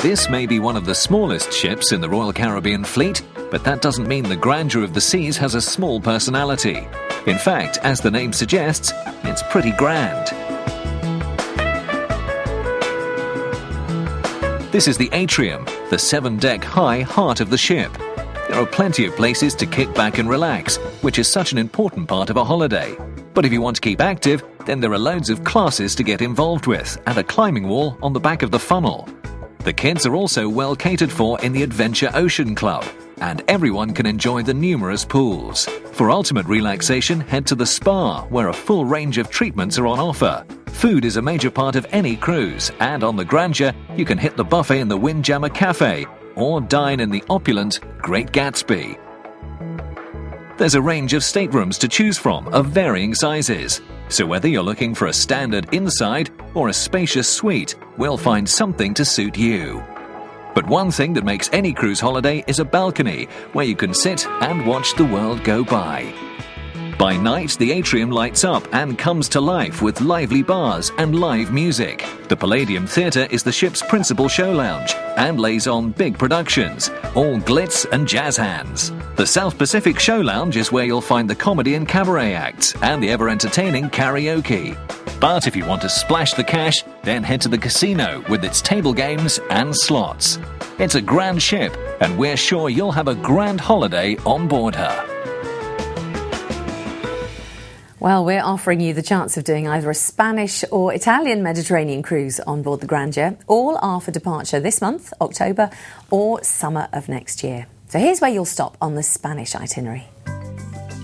This may be one of the smallest ships in the Royal Caribbean fleet, but that doesn't mean the grandeur of the seas has a small personality. In fact, as the name suggests, it's pretty grand. This is the atrium, the 7-deck high heart of the ship. There are plenty of places to kick back and relax, which is such an important part of a holiday. But if you want to keep active, then there are loads of classes to get involved with, and a climbing wall on the back of the funnel. The kids are also well catered for in the Adventure Ocean Club, and everyone can enjoy the numerous pools. For ultimate relaxation, head to the spa, where a full range of treatments are on offer. Food is a major part of any cruise, and on the Grandeur, you can hit the buffet in the Windjammer Cafe, or dine in the opulent Great Gatsby. There's a range of staterooms to choose from of varying sizes, so whether you're looking for a standard inside or a spacious suite, we'll find something to suit you. But one thing that makes any cruise holiday is a balcony where you can sit and watch the world go by. By night, the atrium lights up and comes to life with lively bars and live music. The Palladium Theatre is the ship's principal show lounge and lays on big productions, all glitz and jazz hands. The South Pacific Show Lounge is where you'll find the comedy and cabaret acts and the ever-entertaining karaoke. But if you want to splash the cash, then head to the casino with its table games and slots. It's a grand ship, and we're sure you'll have a grand holiday on board her. Well, we're offering you the chance of doing either a Spanish or Italian Mediterranean cruise on board the Grandeur. All are for departure this month, October, or summer of next year. So here's where you'll stop on the Spanish itinerary.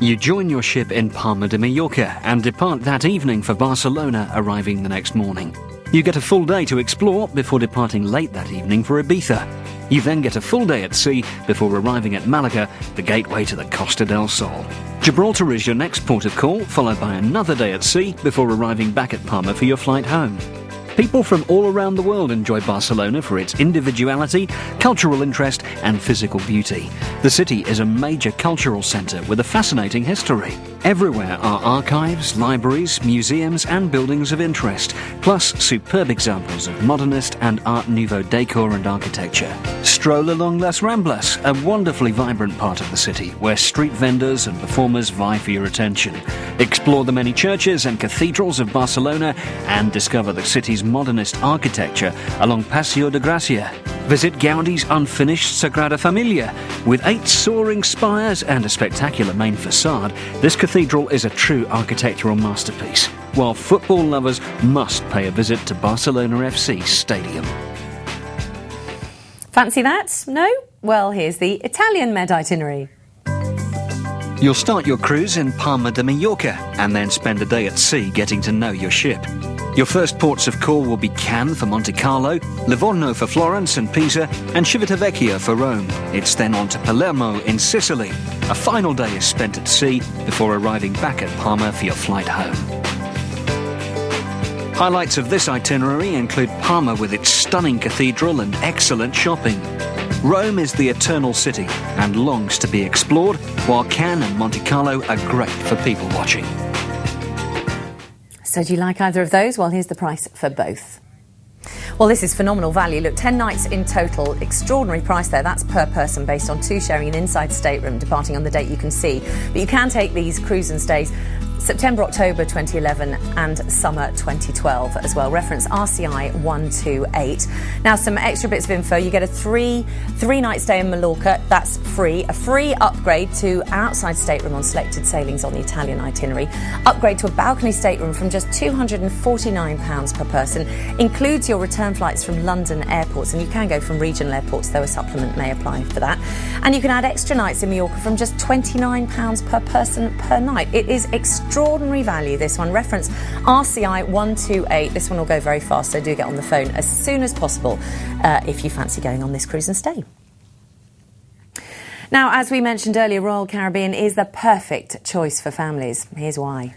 You join your ship in Palma de Mallorca and depart that evening for Barcelona, arriving the next morning. You get a full day to explore before departing late that evening for Ibiza. You then get a full day at sea before arriving at Malaga, the gateway to the Costa del Sol. Gibraltar is your next port of call, followed by another day at sea before arriving back at Palma for your flight home. People from all around the world enjoy Barcelona for its individuality, cultural interest and physical beauty. The city is a major cultural centre with a fascinating history. Everywhere are archives, libraries, museums and buildings of interest, plus superb examples of modernist and Art Nouveau decor and architecture. Stroll along Las Ramblas, a wonderfully vibrant part of the city where street vendors and performers vie for your attention. Explore the many churches and cathedrals of Barcelona and discover the city's modernist architecture along Paseo de Gracia. Visit Gaudi's unfinished Sagrada Familia. With 8 soaring spires and a spectacular main facade, this cathedral is a true architectural masterpiece, while football lovers must pay a visit to Barcelona FC Stadium. Fancy that? No? Well, here's the Italian Med itinerary. You'll start your cruise in Palma de Mallorca and then spend a day at sea getting to know your ship. Your first ports of call will be Cannes for Monte Carlo, Livorno for Florence and Pisa, and Civitavecchia for Rome. It's then on to Palermo in Sicily. A final day is spent at sea before arriving back at Palma for your flight home. Highlights of this itinerary include Palma with its stunning cathedral and excellent shopping. Rome is the eternal city and longs to be explored, while Cannes and Monte Carlo are great for people watching. So do you like either of those? Well, here's the price for both. Well, this is phenomenal value. Look, 10 nights in total. Extraordinary price there. That's per person based on 2 sharing an inside stateroom, departing on the date you can see. But you can take these cruise and stays September, October 2011 and summer 2012 as well. Reference RCI 128. Now, some extra bits of info. You get a three-night stay in Mallorca. That's free. A free upgrade to an outside stateroom on selected sailings on the Italian itinerary. Upgrade to a balcony stateroom from just £249 per person. Includes your return flights from London airports, and you can go from regional airports, though a supplement may apply for that. And you can add extra nights in Mallorca from just £29 per person per night. It is extraordinary value, this one. Reference RCI 128. This one will go very fast, so do get on the phone as soon as possible if you fancy going on this cruise and stay. Now, as we mentioned earlier, Royal Caribbean is the perfect choice for families. Here's why.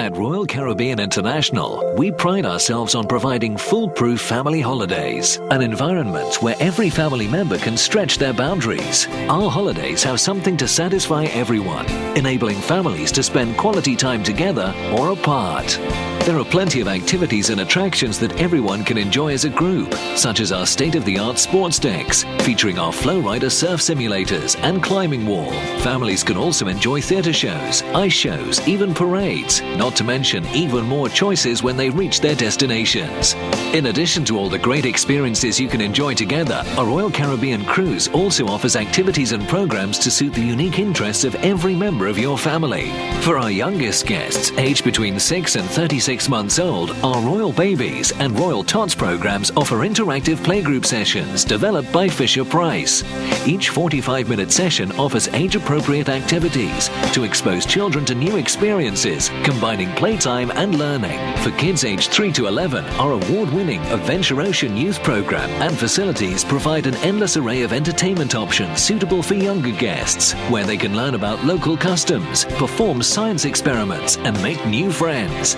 At Royal Caribbean International, we pride ourselves on providing foolproof family holidays, an environment where every family member can stretch their boundaries. Our holidays have something to satisfy everyone, enabling families to spend quality time together or apart. There are plenty of activities and attractions that everyone can enjoy as a group, such as our state-of-the-art sports decks, featuring our Flowrider surf simulators and climbing wall. Families can also enjoy theatre shows, ice shows, even parades, not to mention even more choices when they reach their destinations. In addition to all the great experiences you can enjoy together, a Royal Caribbean cruise also offers activities and programs to suit the unique interests of every member of your family. For our youngest guests, aged between 6 and 36 months old, our Royal Babies and Royal Tots programs offer interactive playgroup sessions developed by Fisher-Price. Each 45-minute session offers age-appropriate activities to expose children to new experiences, combining playtime and learning. For kids aged 3 to 11, our award-winning Adventure Ocean Youth Program and facilities provide an endless array of entertainment options suitable for younger guests, where they can learn about local customs, perform science experiments, and make new friends.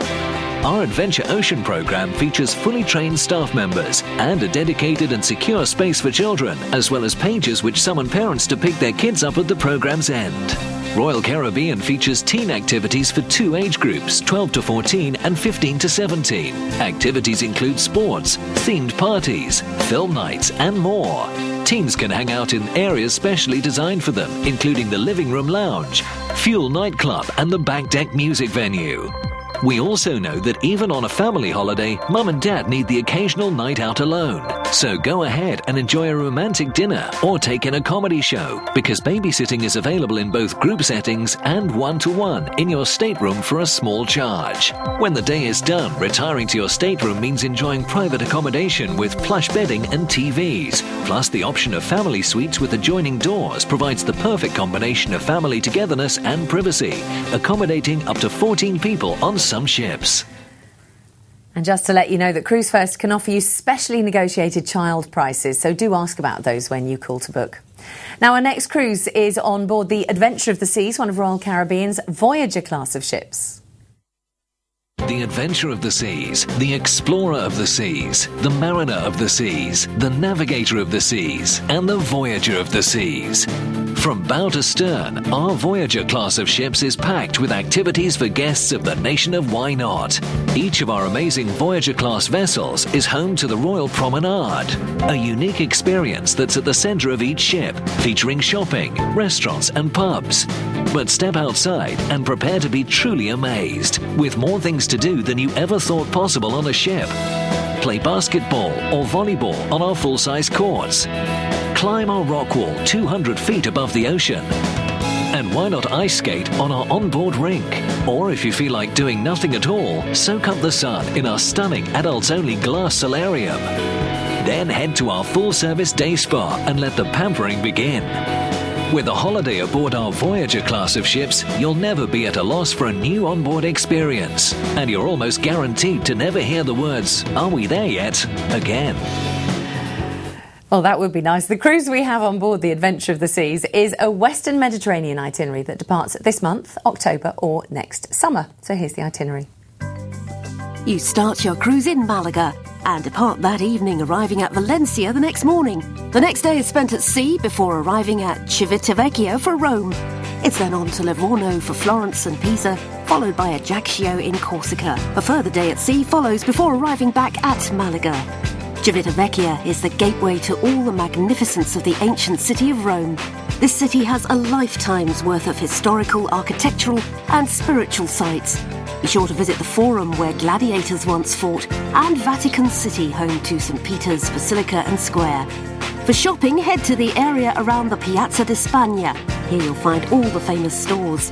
Our Adventure Ocean program features fully trained staff members and a dedicated and secure space for children, as well as pages which summon parents to pick their kids up at the program's end. Royal Caribbean features teen activities for 2 age groups, 12 to 14 and 15 to 17. Activities include sports, themed parties, film nights and more. Teens can hang out in areas specially designed for them, including the living room lounge, Fuel nightclub and the back deck music venue. We also know that even on a family holiday, Mum and Dad need the occasional night out alone. So go ahead and enjoy a romantic dinner or take in a comedy show, because babysitting is available in both group settings and one-to-one in your stateroom for a small charge. When the day is done, retiring to your stateroom means enjoying private accommodation with plush bedding and TVs. Plus, the option of family suites with adjoining doors provides the perfect combination of family togetherness and privacy, accommodating up to 14 people on some ships. And just to let you know that Cruise First can offer you specially negotiated child prices, so do ask about those when you call to book. Now, our next cruise is on board the Adventure of the Seas, one of Royal Caribbean's Voyager class of ships. The Adventure of the Seas, the Explorer of the Seas, the Mariner of the Seas, the Navigator of the Seas, and the Voyager of the Seas. From bow to stern, our Voyager class of ships is packed with activities for guests of the nation of Why Not. Each of our amazing Voyager class vessels is home to the Royal Promenade, a unique experience that's at the centre of each ship, featuring shopping, restaurants and pubs. But step outside and prepare to be truly amazed, with more things to do than you ever thought possible on a ship. Play basketball or volleyball on our full-size courts. Climb our rock wall 200 feet above the ocean. And why not ice skate on our onboard rink? Or if you feel like doing nothing at all, soak up the sun in our stunning adults-only glass solarium. Then head to our full-service day spa and let the pampering begin. With a holiday aboard our Voyager class of ships, you'll never be at a loss for a new onboard experience. And you're almost guaranteed to never hear the words, "Are we there yet?" again. Well, that would be nice. The cruise we have on board the Adventure of the Seas is a Western Mediterranean itinerary that departs this month, October, or next summer. So here's the itinerary. You start your cruise in Malaga and depart that evening, arriving at Valencia the next morning. The next day is spent at sea before arriving at Civitavecchia for Rome. It's then on to Livorno for Florence and Pisa, followed by Ajaccio in Corsica. A further day at sea follows before arriving back at Malaga. Civitavecchia is the gateway to all the magnificence of the ancient city of Rome. This city has a lifetime's worth of historical, architectural and spiritual sites. Be sure to visit the Forum where gladiators once fought, and Vatican City, home to St. Peter's Basilica and Square. For shopping, head to the area around the Piazza di Spagna. Here you'll find all the famous stores.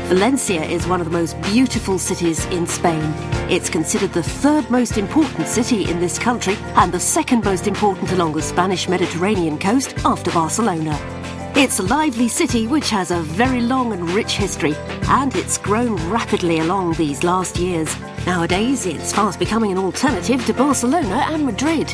Valencia is one of the most beautiful cities in Spain. It's considered the third most important city in this country and the second most important along the Spanish Mediterranean coast after Barcelona. It's a lively city which has a very long and rich history, and it's grown rapidly along these last years. Nowadays, it's fast becoming an alternative to Barcelona and Madrid.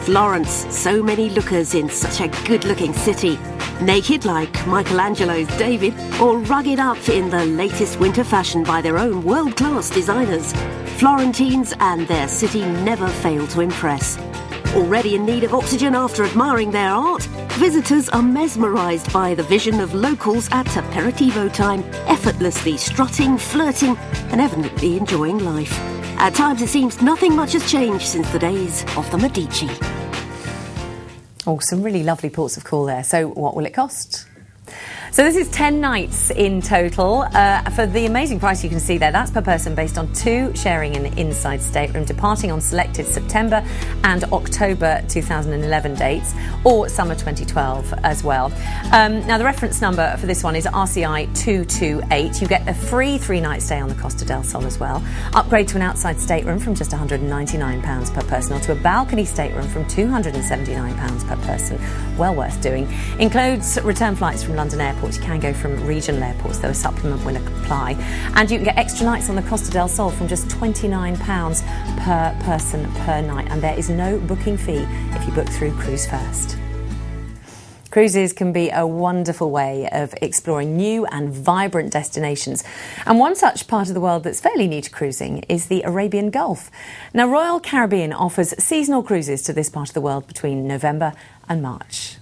Florence, so many lookers in such a good-looking city. Naked like Michelangelo's David, or rugged up in the latest winter fashion by their own world-class designers, Florentines and their city never fail to impress. Already in need of oxygen after admiring their art, visitors are mesmerised by the vision of locals at aperitivo time, effortlessly strutting, flirting and evidently enjoying life. At times it seems nothing much has changed since the days of the Medici. Oh, some really lovely ports of call there. So what will it cost? So this is 10 nights in total. For the amazing price you can see there, that's per person based on 2 sharing an inside stateroom, departing on selected September and October 2011 dates, or summer 2012 as well. Now the reference number for this one is RCI 228. You get a free 3-night stay on the Costa del Sol as well. Upgrade to an outside stateroom from just £199 per person, or to a balcony stateroom from £279 per person. Well worth doing. Includes return flights from London Airport. You can go from regional airports, though a supplement will apply. And you can get extra nights on the Costa del Sol from just £29 per person per night. And there is no booking fee if you book through Cruise First. Cruises can be a wonderful way of exploring new and vibrant destinations. And one such part of the world that's fairly new to cruising is the Arabian Gulf. Now, Royal Caribbean offers seasonal cruises to this part of the world between November and March.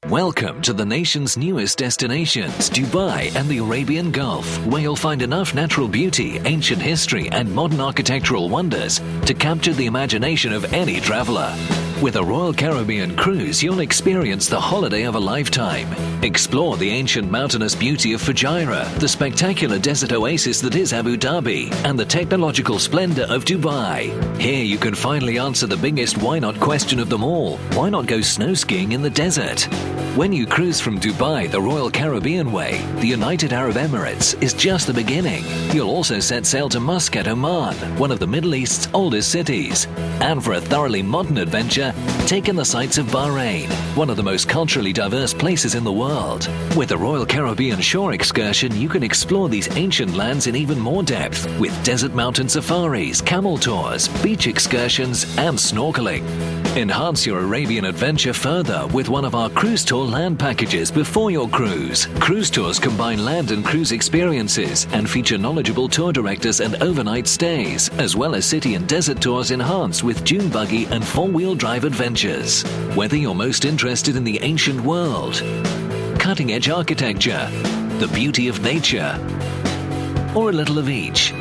Welcome to the nation's newest destinations, Dubai and the Arabian Gulf, where you'll find enough natural beauty, ancient history and modern architectural wonders to capture the imagination of any traveller. With a Royal Caribbean cruise, you'll experience the holiday of a lifetime. Explore the ancient mountainous beauty of Fujairah, the spectacular desert oasis that is Abu Dhabi, and the technological splendour of Dubai. Here you can finally answer the biggest why not question of them all. Why not go snow skiing in the desert? When you cruise from Dubai the Royal Caribbean way, the United Arab Emirates is just the beginning. You'll also set sail to Muscat, Oman, one of the Middle East's oldest cities. And for a thoroughly modern adventure, take in the sights of Bahrain, one of the most culturally diverse places in the world. With the Royal Caribbean Shore Excursion, you can explore these ancient lands in even more depth, with desert mountain safaris, camel tours, beach excursions and snorkeling. Enhance your Arabian adventure further with one of our cruise tour land packages before your cruise. Cruise tours combine land and cruise experiences and feature knowledgeable tour directors and overnight stays, as well as city and desert tours enhanced with dune buggy and four-wheel drive adventures. Whether you're most interested in the ancient world, cutting-edge architecture, the beauty of nature, or a little of each,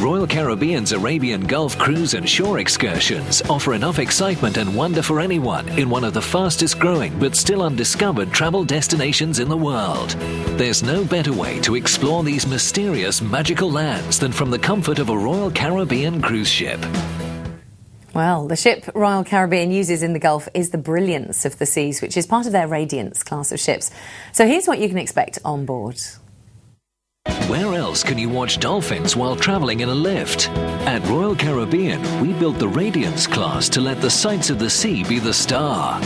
Royal Caribbean's Arabian Gulf cruise and shore excursions offer enough excitement and wonder for anyone in one of the fastest growing but still undiscovered travel destinations in the world. There's no better way to explore these mysterious, magical lands than from the comfort of a Royal Caribbean cruise ship. Well, the ship Royal Caribbean uses in the Gulf is the Brilliance of the Seas, which is part of their Radiance class of ships. So here's what you can expect on board. Where else can you watch dolphins while travelling in a lift? At Royal Caribbean, we built the Radiance class to let the sights of the sea be the star.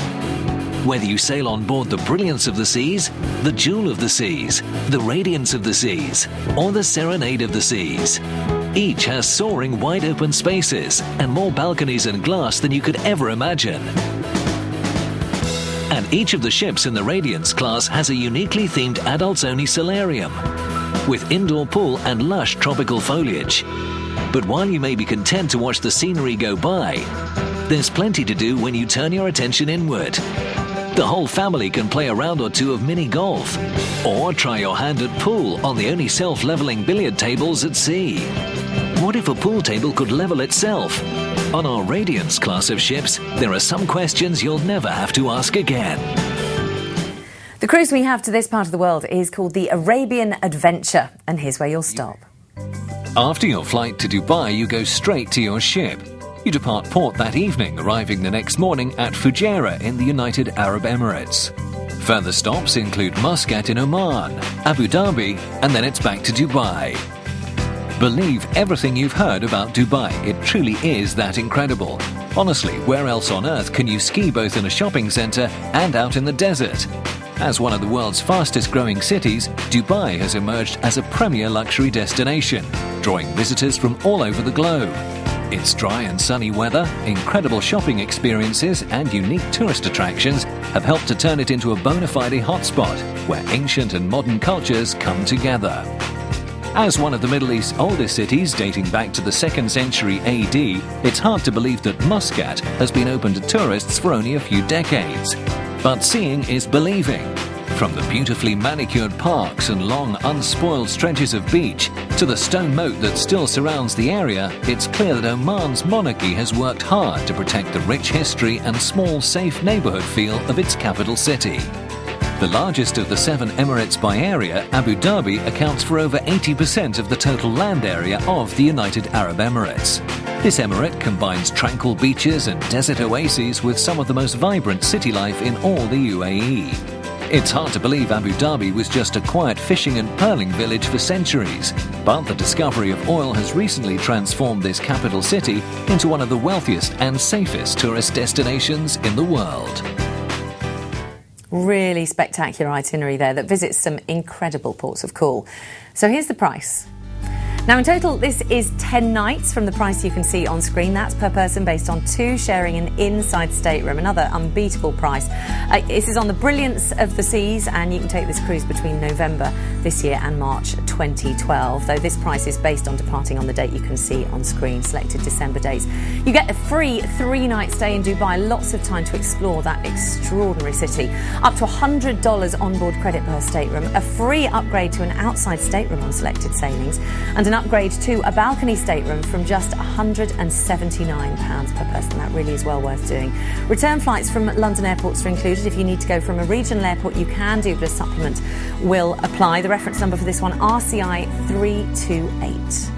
Whether you sail on board the Brilliance of the Seas, the Jewel of the Seas, the Radiance of the Seas, or the Serenade of the Seas, each has soaring wide-open spaces and more balconies and glass than you could ever imagine. And each of the ships in the Radiance class has a uniquely themed adults-only solarium, with indoor pool and lush tropical foliage. But while you may be content to watch the scenery go by, there's plenty to do when you turn your attention inward. The whole family can play a round or two of mini golf, or try your hand at pool on the only self-leveling billiard tables at sea. What if a pool table could level itself? On our Radiance class of ships, there are some questions you'll never have to ask again. The cruise we have to this part of the world is called the Arabian Adventure, and here's where you'll stop. After your flight to Dubai, you go straight to your ship. You depart port that evening, arriving the next morning at Fujairah in the United Arab Emirates. Further stops include Muscat in Oman, Abu Dhabi, and then it's back to Dubai. Believe everything you've heard about Dubai. It truly is that incredible. Honestly, where else on earth can you ski both in a shopping centre and out in the desert? As one of the world's fastest growing cities, Dubai has emerged as a premier luxury destination, drawing visitors from all over the globe. Its dry and sunny weather, incredible shopping experiences and unique tourist attractions have helped to turn it into a bona fide hotspot where ancient and modern cultures come together. As one of the Middle East's oldest cities dating back to the 2nd century AD, it's hard to believe that Muscat has been open to tourists for only a few decades. But seeing is believing. From the beautifully manicured parks and long, unspoiled stretches of beach to the stone moat that still surrounds the area, it's clear that Oman's monarchy has worked hard to protect the rich history and small, safe neighborhood feel of its capital city. The largest of the 7 emirates by area, Abu Dhabi accounts for over 80% of the total land area of the United Arab Emirates. This emirate combines tranquil beaches and desert oases with some of the most vibrant city life in all the UAE. It's hard to believe Abu Dhabi was just a quiet fishing and pearling village for centuries, but the discovery of oil has recently transformed this capital city into one of the wealthiest and safest tourist destinations in the world. Really spectacular itinerary there that visits some incredible ports of call. So here's the price. Now in total, this is 10 nights from the price you can see on screen. That's per person based on 2 sharing an inside stateroom. Another unbeatable price. This is on the brilliance of the seas, and you can take this cruise between November this year and March 2012. Though this price is based on departing on the date you can see on screen, selected December dates. You get a free 3-night stay in Dubai, lots of time to explore that extraordinary city. Up to $100 onboard credit per stateroom, a free upgrade to an outside stateroom on selected sailings, and an upgrade to a balcony stateroom from just £179 per person. That really is well worth doing. Return flights from London airports are included. If you need to go from a regional airport, you can do, but a supplement will apply. The reference number for this one, RCI 328.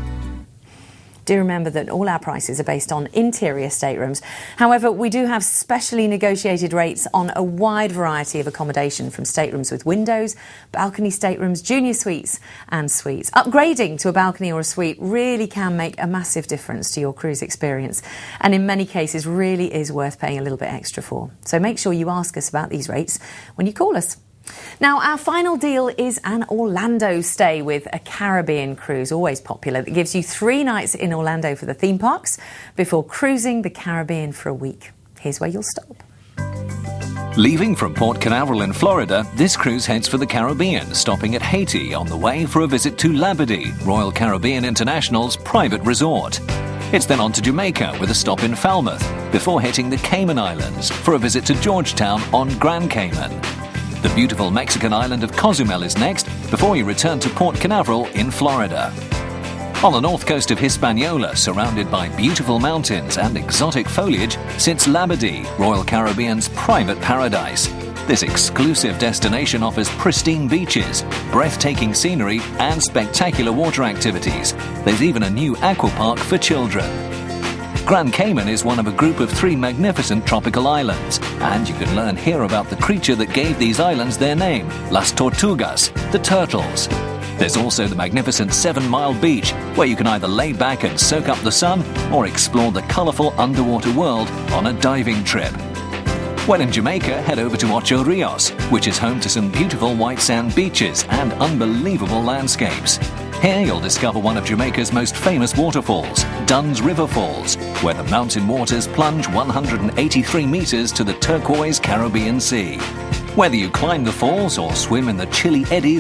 Do remember that all our prices are based on interior staterooms. However, we do have specially negotiated rates on a wide variety of accommodation, from staterooms with windows, balcony staterooms, junior suites and suites. Upgrading to a balcony or a suite really can make a massive difference to your cruise experience, and in many cases really is worth paying a little bit extra for. So make sure you ask us about these rates when you call us. Now, our final deal is an Orlando stay with a Caribbean cruise, always popular, that gives you 3 nights in Orlando for the theme parks before cruising the Caribbean for a week. Here's where you'll stop. Leaving from Port Canaveral in Florida, this cruise heads for the Caribbean, stopping at Haiti on the way for a visit to Labadee, Royal Caribbean International's private resort. It's then on to Jamaica with a stop in Falmouth, before hitting the Cayman Islands for a visit to Georgetown on Grand Cayman. The beautiful Mexican island of Cozumel is next, before you return to Port Canaveral in Florida. On the north coast of Hispaniola, surrounded by beautiful mountains and exotic foliage, sits Labadee, Royal Caribbean's private paradise. This exclusive destination offers pristine beaches, breathtaking scenery and spectacular water activities. There's even a new aqua park for children. Grand Cayman is one of a group of 3 magnificent tropical islands, and you can learn here about the creature that gave these islands their name, Las Tortugas, the turtles. There's also the magnificent 7-Mile Beach, where you can either lay back and soak up the sun, or explore the colourful underwater world on a diving trip. When in Jamaica, head over to Ocho Rios, which is home to some beautiful white sand beaches and unbelievable landscapes. Here you'll discover one of Jamaica's most famous waterfalls, Dunn's River Falls, where the mountain waters plunge 183 metres to the turquoise Caribbean Sea. Whether you climb the falls or swim in the chilly eddies